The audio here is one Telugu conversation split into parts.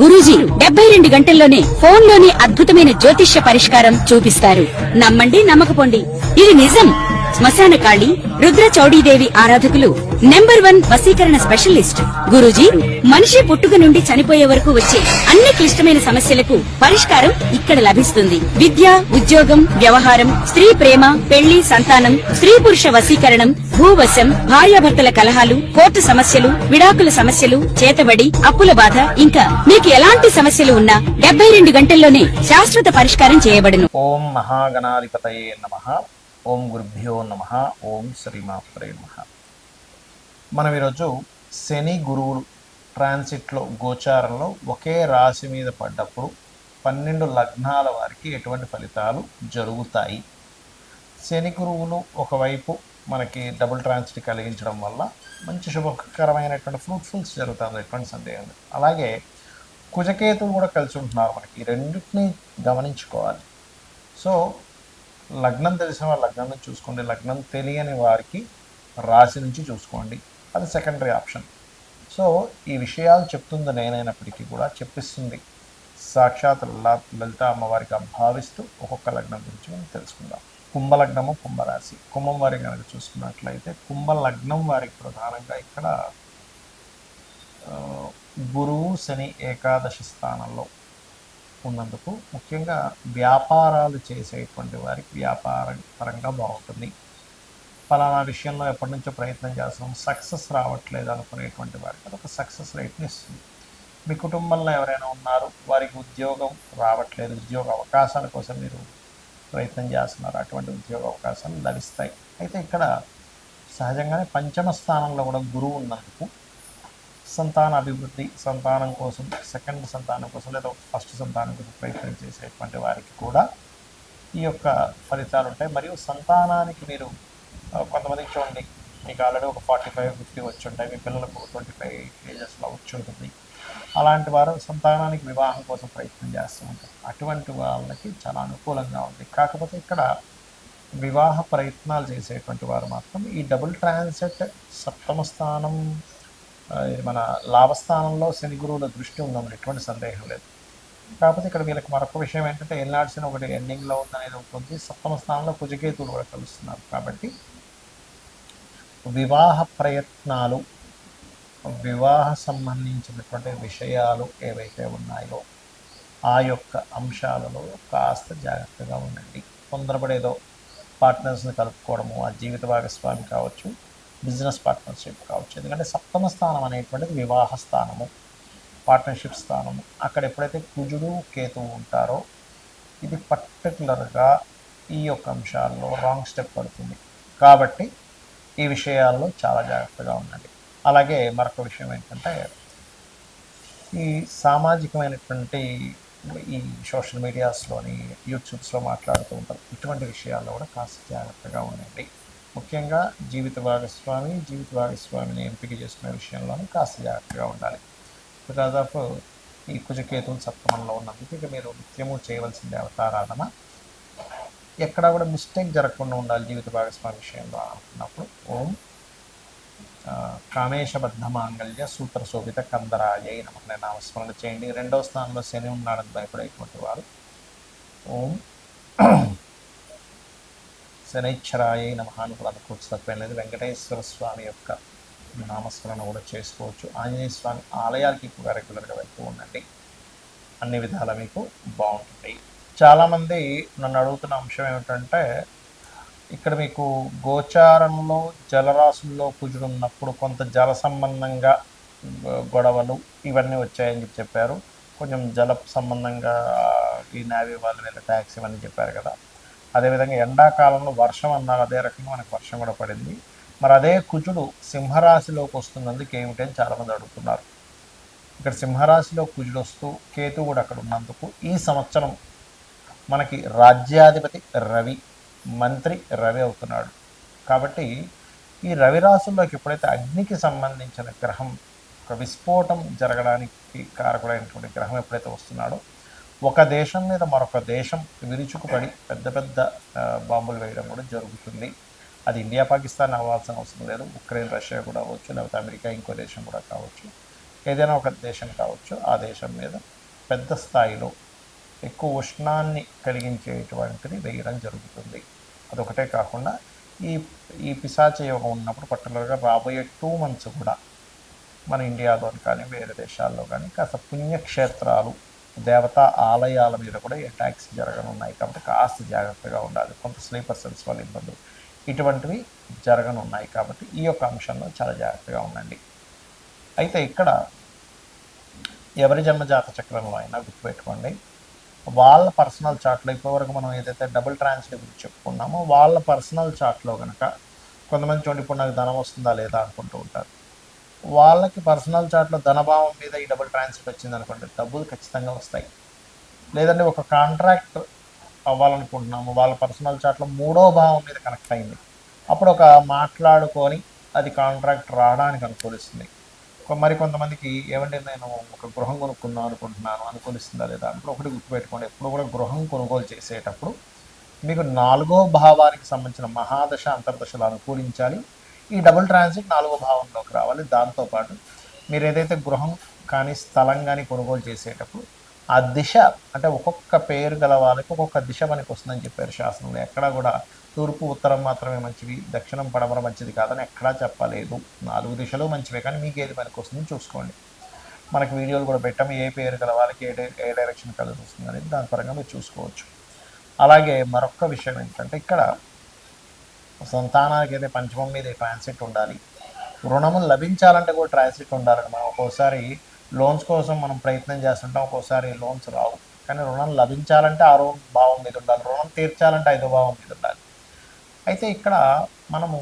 గురూజీ 72 గంటల్లోనే ఫోన్ లోని అద్భుతమైన జ్యోతిష్య పరిష్కారం చూపిస్తారు. నమ్మండి, నమ్మకపోండి, ఇది నిజం. శ్మశాన కాళి రుద్ర చౌడీదేవి ఆరాధకులు నంబర్ 1 వశీకరణ స్పెషలిస్ట్. గురూజీ మనిషి పుట్టుక నుండి చనిపోయే వరకు వచ్చే అన్ని క్లిష్టమైన సమస్యలకు పరిష్కారం ఇక్కడ లభిస్తుంది. విద్య, ఉద్యోగం, వ్యవహారం, స్త్రీ ప్రేమ, పెళ్లి, సంతానం, స్త్రీ పురుష వశీకరణం, భూవశం, భార్యాభర్తల కలహాలు, కోర్టు సమస్యలు, విడాకుల సమస్యలు, చేతబడి, అప్పుల బాధ, ఇంకా మీకు ఎలాంటి సమస్యలు ఉన్నా 72 గంటల్లోనే శాశ్వత పరిష్కారం చేయబడును. ఓం మహాగణాధిపతయే నమః. ఓం గురుభ్యో నమః. ఓం శ్రీమాత్రే నమః. మనం ఈరోజు శని గురువులు ట్రాన్సిట్లో గోచారంలో ఒకే రాశి మీద పడ్డప్పుడు 12 లగ్నాల వారికి ఎటువంటి ఫలితాలు జరుగుతాయి. శని గురువులు ఒకవైపు మనకి డబుల్ ట్రాన్సిట్ కలిగించడం వల్ల మంచి శుభకరమైనటువంటి ఫ్రూట్ఫుల్స్ జరుగుతుంది, ఎటువంటి సందేహం లేదు. అలాగే కుజకేతువు కూడా కలిసి ఉంటున్నారు. మనకి ఈ రెండింటిని గమనించుకోవాలి. సో లగ్నం తెలిసిన వారు లగ్నం నుంచి చూసుకోండి, లగ్నం తెలియని వారికి రాశి నుంచి చూసుకోండి, అది సెకండరీ ఆప్షన్. సో ఈ విషయాలు చెప్తుంది నేనైనప్పటికీ కూడా చెప్పిస్తుంది సాక్షాత్ లలిత అమ్మవారికి భావిస్తూ ఒక్కొక్క లగ్నం గురించి మనం తెలుసుకుందాం. కుంభలగ్నము, కుంభరాశి. కుంభం వారికి కనుక చూసుకున్నట్లయితే కుంభలగ్నం వారికి ప్రధానంగా ఇక్కడ గురువు శని ఏకాదశి స్థానంలో ఉన్నందుకు ముఖ్యంగా వ్యాపారాలు చేసేటువంటి వారికి వ్యాపార పరంగా బాగుంటుంది. ఫలానా విషయంలో ఎప్పటి నుంచో ప్రయత్నం చేస్తున్నాం, సక్సెస్ రావట్లేదు అనుకునేటువంటి వారికి అదొక సక్సెస్ రేట్ని ఇస్తుంది. మీ కుటుంబంలో ఎవరైనా ఉన్నారు, వారికి ఉద్యోగం రావట్లేదు, ఉద్యోగ అవకాశాల కోసం మీరు ప్రయత్నం చేస్తున్నారు, అటువంటి ఉద్యోగ అవకాశాలు లభిస్తాయి. అయితే ఇక్కడ సహజంగానే పంచమ స్థానంలో కూడా గురువు ఉన్నందుకు సంతాన అభివృద్ధి, సంతానం కోసం, సెకండ్ సంతానం కోసం లేదా ఫస్ట్ సంతానం కోసం ప్రయత్నం చేసేటువంటి వారికి కూడా ఈ యొక్క ఫలితాలు ఉంటాయి. మరియు సంతానానికి మీరు కొంతమందికి చూడండి, మీకు ఆల్రెడీ ఒక 45-50 వచ్చి ఉంటాయి, మీ పిల్లలకు 25 ఏజెస్లో వచ్చి ఉంటుంది. అలాంటి వారు సంతానానికి వివాహం కోసం ప్రయత్నం చేస్తూ ఉంటారు. అటువంటి వాళ్ళకి చాలా అనుకూలంగా ఉంది. కాకపోతే ఇక్కడ వివాహ ప్రయత్నాలు చేసేటువంటి వారు మాత్రం ఈ డబుల్ ట్రాన్సిట్ సప్తమ స్థానం, మన లాభస్థానంలో శని గురువుల దృష్టి ఉందని ఎటువంటి సందేహం లేదు. కాకపోతే ఇక్కడ వీళ్ళకి మరొక విషయం ఏంటంటే ఎల్నాడ్సిన ఒకటి ఎండింగ్లో ఉందనేది ఉంటుంది. సప్తమ స్థానంలో కుజకేతువులు కూడా కలుస్తున్నారు. కాబట్టి వివాహ ప్రయత్నాలు, వివాహ సంబంధించినటువంటి విషయాలు ఏవైతే ఉన్నాయో ఆ యొక్క అంశాలలో కాస్త జాగ్రత్తగా ఉండండి. తొందరపడేదో పార్ట్నర్స్ని కలుపుకోవడము, ఆ జీవిత భాగస్వామి కావచ్చు, బిజినెస్ పార్ట్నర్షిప్ కావచ్చు. ఎందుకంటే సప్తమ స్థానం అనేటువంటిది వివాహ స్థానము, పార్ట్నర్షిప్ స్థానము. అక్కడ ఎప్పుడైతే కుజుడు కేతువు ఉంటారో ఇది పర్టికులర్గా ఈ యొక్క అంశాల్లో రాంగ్ స్టెప్ పడుతుంది. కాబట్టి ఈ విషయాల్లో చాలా జాగ్రత్తగా ఉండండి. అలాగే మరొక విషయం ఏంటంటే ఈ సామాజికమైనటువంటి ఈ సోషల్ మీడియాస్లోని యూట్యూబ్స్లో మాట్లాడుతూ ఉంటారు. ఇటువంటి విషయాల్లో కూడా కాస్త జాగ్రత్తగా ఉండండి. ముఖ్యంగా జీవిత భాగస్వామిని ఎంపిక చేసుకునే విషయంలోనే కాస్త జాగ్రత్తగా ఉండాలి. బికాజ్ ఆఫ్ ఈ కుజకేతువులు సప్తమంలో ఉన్నందుకు ఇక మీరు నిత్యము చేయవలసిన దేవతారాధన, ఎక్కడా కూడా మిస్టేక్ జరగకుండా ఉండాలి జీవిత భాగస్వామి విషయంలో అనుకున్నప్పుడు ఓం కామేశబద్ధ మాంగళ్య సూత్ర శోభిత కందరాయ నమః నామస్మరణ చేయండి. 2వ స్థానంలో శని ఉన్నాడని భయపడేటువంటి వారు ఓం శనైశ్వరాయ నమః అని కూడా అనుకోవచ్చు, తప్పేం లేదు. వెంకటేశ్వర స్వామి యొక్క నామస్మరణ కూడా చేసుకోవచ్చు. ఆంజనేయ స్వామి ఆలయాలకి ఎక్కువగా రెగ్యులర్గా వెళ్తూ ఉండండి. అన్ని విధాలా మీకు బాగుంటుంది. చాలామంది నన్ను అడుగుతున్న అంశం ఏమిటంటే ఇక్కడ మీకు గోచారంలో జలరాశుల్లో కుజుడు ఉన్నప్పుడు కొంత జల సంబంధంగా గొడవలు ఇవన్నీ వచ్చాయని చెప్పారు. కొంచెం జల సంబంధంగా ఈ నేవీ వాళ్ళు వీళ్ళ ట్యాక్స్ ఇవన్నీ చెప్పారు కదా. అదేవిధంగా ఎండాకాలంలో వర్షం అన్నారు, అదే రకంగా మనకు వర్షం కూడా పడింది. మరి అదే కుజుడు సింహరాశిలోకి వస్తున్నందుకు ఏమిటని చాలామంది అడుగుతున్నారు. ఇక్కడ సింహరాశిలో కుజుడు వస్తూ కేతు కూడా అక్కడ ఉన్నందుకు ఈ సంవత్సరం మనకి రాజ్యాధిపతి రవి, మంత్రి రవి అవుతున్నాడు. కాబట్టి ఈ రవి రాశుల్లోకి ఎప్పుడైతే అగ్నికి సంబంధించిన గ్రహం, ఒక విస్ఫోటం జరగడానికి కారకుడైనటువంటి గ్రహం ఎప్పుడైతే వస్తున్నాడో ఒక దేశం మీద మరొక దేశం విరుచుకుపడి పెద్ద పెద్ద బాంబులు వేయడం కూడా జరుగుతుంది. అది ఇండియా పాకిస్తాన్ అవ్వాల్సిన అవసరం లేదు, ఉక్రెయిన్ రష్యా కూడా అవ్వచ్చు, లేకపోతే అమెరికా ఇంకో దేశం కూడా కావచ్చు. ఏదైనా ఒక దేశం కావచ్చు, ఆ దేశం మీద పెద్ద స్థాయిలో ఎక్కువ ఉష్ణాన్ని కలిగించేటువంటిది వేయడం జరుగుతుంది. అదొకటే కాకుండా ఈ ఈ పిశాచ యోగం ఉన్నప్పుడు పర్టికులర్గా రాబోయే 2 months కూడా మన ఇండియాలో కానీ వేరే దేశాల్లో కానీ కాస్త పుణ్యక్షేత్రాలు, దేవతా ఆలయాల మీద కూడా అటాక్స్ జరగనున్నాయి కాబట్టి కాస్త జాగ్రత్తగా ఉండాలి. కొంత స్లీపర్ సెల్స్ వల్ల ఇబ్బందులు ఇటువంటివి జరగనున్నాయి కాబట్టి ఈ యొక్క అంశంలో చాలా జాగ్రత్తగా ఉండండి. అయితే ఇక్కడ ఎవరి జన్మజాత చక్రంలో అయినా గుర్తుపెట్టుకోండి, వాళ్ళ పర్సనల్ చార్ట్లో ఇప్పటివరకు మనం ఏదైతే డబుల్ ట్రాన్సిట్ గురించి చెప్పుకున్నామో వాళ్ళ పర్సనల్ చార్ట్లో కనుక కొంతమంది చూడండి, ఇప్పుడు నాకు ధనం వస్తుందా లేదా అనుకుంటూ ఉంటారు. వాళ్ళకి పర్సనల్ చార్ట్లో ధనభావం మీద ఈ డబుల్ ట్రాన్సిట్ వచ్చింది అనుకోండి, డబ్బులు ఖచ్చితంగా వస్తాయి. లేదంటే ఒక కాంట్రాక్ట్ అవ్వాలనుకుంటున్నాము, వాళ్ళ పర్సనల్ చార్ట్లో 3వ భావం మీద కనెక్ట్ అయింది, అప్పుడు ఒక మాట్లాడుకొని అది కాంట్రాక్ట్ రావడానికి అనుకూలిస్తుంది. మరి కొంతమందికి ఏమంటే నేను ఒక గృహం కొనుక్కుందాం అనుకుంటున్నాను, అనుకూలిస్తుందా లేదా అంటే ఒకటి గుర్తుపెట్టుకోండి, ఎప్పుడు కూడా గృహం కొనుగోలు చేసేటప్పుడు మీకు 4వ భావానికి సంబంధించిన మహాదశ అంతర్దశలు అనుకూలించాలి. ఈ డబుల్ ట్రాన్సిట్ 4వ భావంలోకి రావాలి. దాంతోపాటు మీరు ఏదైతే గృహం కానీ స్థలం కానీ కొనుగోలు చేసేటప్పుడు ఆ దిశ అంటే ఒక్కొక్క పేరు గల వాళ్ళకి ఒక్కొక్క దిశ మనకి వస్తుందని చెప్పారు శాస్త్రంలో. ఎక్కడా కూడా తూర్పు ఉత్తరం మాత్రమే మంచివి, దక్షిణం పడమర మంచిది కాదని ఎక్కడా చెప్పలేదు. 4 దిశలు మంచివే, కానీ మీకు ఏది పనికి వస్తుందని చూసుకోండి. మనకి వీడియోలు కూడా పెట్టాము, ఏ పేరు గల వాళ్ళకి ఏ డైరెక్షన్ కలిసి వస్తుంది అనేది దాని పరంగా మీరు చూసుకోవచ్చు. అలాగే మరొక విషయం ఏంటంటే ఇక్కడ సంతానానికి అయితే పంచమం మీద ట్రాన్సిట్ ఉండాలి, రుణములు లభించాలంటే కూడా ట్రాన్సిట్ ఉండాలని మనం ఒక్కోసారి లోన్స్ కోసం మనం ప్రయత్నం చేస్తుంటాం, ఒక్కోసారి లోన్స్ రావు. కానీ రుణం లభించాలంటే 6వ భావం మీద ఉండాలి, రుణం తీర్చాలంటే 5వ భావం మీద ఉండాలి. అయితే ఇక్కడ మనము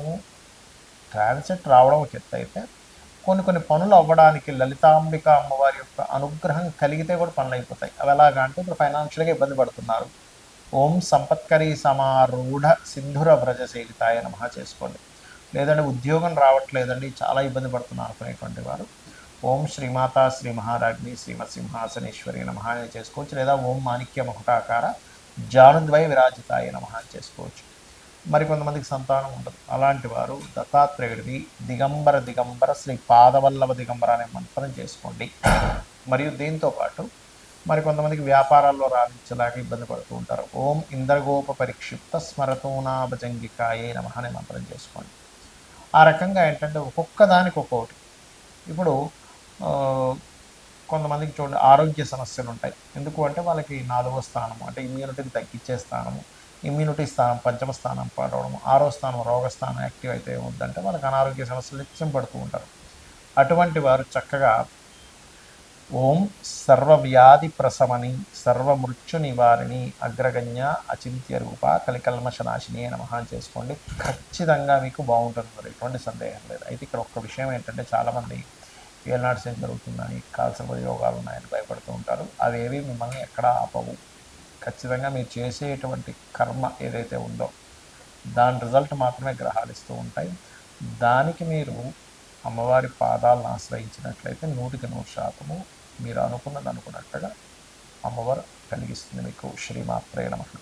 ట్రాన్సిట్ రావడం ఒక ఎత్తు అయితే కొన్ని పనులు అవ్వడానికి లలితాంబిక అమ్మవారి యొక్క అనుగ్రహం కలిగితే కూడా పనులు అయిపోతాయి. అవి ఎలాగా అంటే ఇప్పుడు ఫైనాన్షియల్గా ఇబ్బంది పడుతున్నారు, ఓం సంపత్కరీ సమారూఢ సింధుర వ్రజ సేవితాయ నమః చేసుకోండి. లేదంటే ఉద్యోగం రావట్లేదండి, చాలా ఇబ్బంది పడుతున్నారు అనుకునేటువంటి వారు ఓం శ్రీమాతా శ్రీ మహారాజ్ని శ్రీమత్ సింహాసనేశ్వరి నమః అని చేసుకోవచ్చు. లేదా ఓం మాణిక్య మకుటాకార జానుద్వయ విరాజితాయ నమః అని చేసుకోవచ్చు. మరి కొంతమందికి సంతానం ఉండదు, అలాంటి వారు దత్తాత్రేయుడిది దిగంబర శ్రీ పాదవల్లభ దిగంబర అనే మంత్రం చేసుకోండి. మరియు దీంతో పాటు మరి కొంతమందికి వ్యాపారాల్లో రాణించలేక ఇబ్బంది పడుతూ ఉంటారు, ఓం ఇంద్రగోప పరిక్షిప్త స్మరతూనాభజంగికాయే నమః అనే మంత్రం చేసుకోండి. ఆ రకంగా ఏంటంటే ఒక్కొక్క దానికి ఒక్కొక్కటి. ఇప్పుడు కొంతమందికి చూడండి ఆరోగ్య సమస్యలు ఉంటాయి, ఎందుకు అంటే వాళ్ళకి 4వ స్థానము అంటే ఇమ్యూనిటీని తగ్గించే స్థానము, ఇమ్యూనిటీ స్థానం 5వ స్థానం పడవడం, 6వ స్థానం రోగస్థానం యాక్టివ్ అయితే ఏముందంటే వాళ్ళకి అనారోగ్య సమస్యలు నిత్యం పడుతూ ఉంటారు. అటువంటి వారు చక్కగా ఓం సర్వవ్యాధి ప్రశమని సర్వమృత్యు నివారిణి అగ్రగణ్య అచింత్య రూప కలికల్మషనాశిని నమః చేసుకోండి. ఖచ్చితంగా మీకు బాగుంటుంది, మరి ఎటువంటి సందేహం లేదు. అయితే ఇక్కడ ఒక్క విషయం ఏంటంటే చాలామంది ఏనాడు సేమ్ జరుగుతుందని కాల్సిన యోగాలు ఉన్నాయని భయపడుతూ ఉంటారు. అవేవి మిమ్మల్ని ఎక్కడా ఆపవు. ఖచ్చితంగా మీరు చేసేటువంటి కర్మ ఏదైతే ఉందో దాని రిజల్ట్ మాత్రమే గ్రహాలు ఇస్తూ ఉంటాయి. దానికి మీరు అమ్మవారి పాదాలను ఆశ్రయించినట్లయితే 100% మీరు అనుకున్నది అనుకున్నట్టుగా అమ్మవారు కలిగిస్తుంది మీకు. శ్రీమాత్రే నమః.